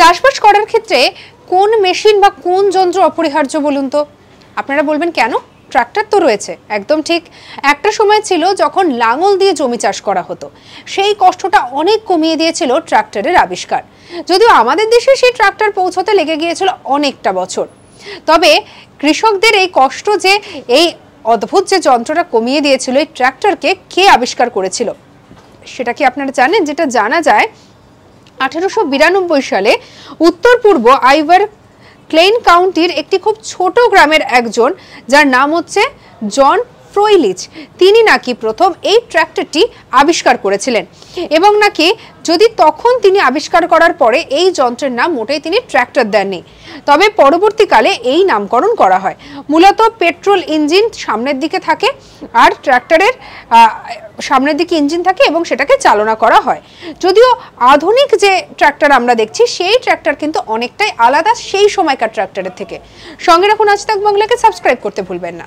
চাষবাস করার ক্ষেত্রে কোন মেশিন বা কোন যন্ত্র অপরিহার্য বলুন তো? আপনারা বলবেন কেন? ট্রাক্টর তো রয়েছে। একদম ঠিক। একটা সময় ছিল যখন লাঙল দিয়ে জমি চাষ করা হতো, সেই কষ্টটা অনেক কমিয়ে দিয়েছিল ট্রাক্টরের আবিষ্কার। যদিও আমাদের দেশে সেই ট্রাক্টর পৌঁছতে লেগে গিয়েছিল অনেকটা বছর, তবে কৃষকদের এই কষ্ট যে এই অদ্ভুত যে যন্ত্রটা কমিয়ে দিয়েছিল, এই ট্রাক্টরকে কে আবিষ্কার করেছিল সেটা কি আপনারা জানেন? যেটা জানা যায় 1892 সালে উত্তর পূর্ব আইভার ক্লেইন কাউন্টির একটি খুব ছোট গ্রামের একজন, যার নাম হচ্ছে জন ফ্রয়লিচ, তিনি নাকি প্রথম এই ট্র্যাক্টরটি আবিষ্কার করেছিলেন। এবং নাকি যদি তখন তিনি আবিষ্কার করার পরে এই যন্ত্রের নাম মোটেই তিনি ট্র্যাক্টর দেননি, তবে পরবর্তীকালে এই নামকরণ করা হয়। মূলত পেট্রোল ইঞ্জিন সামনের দিকে থাকে, আর ট্র্যাক্টরের সামনের দিকে ইঞ্জিন থাকে এবং সেটাকে চালনা করা হয়। যদিও আধুনিক যে ট্র্যাক্টর আমরা দেখছি, সেই ট্র্যাক্টর কিন্তু অনেকটাই আলাদা সেই সময়কার ট্র্যাক্টরের থেকে। সঙ্গে রাখুন আজ তাক বাংলাকে, সাবস্ক্রাইব করতে ভুলবেন না।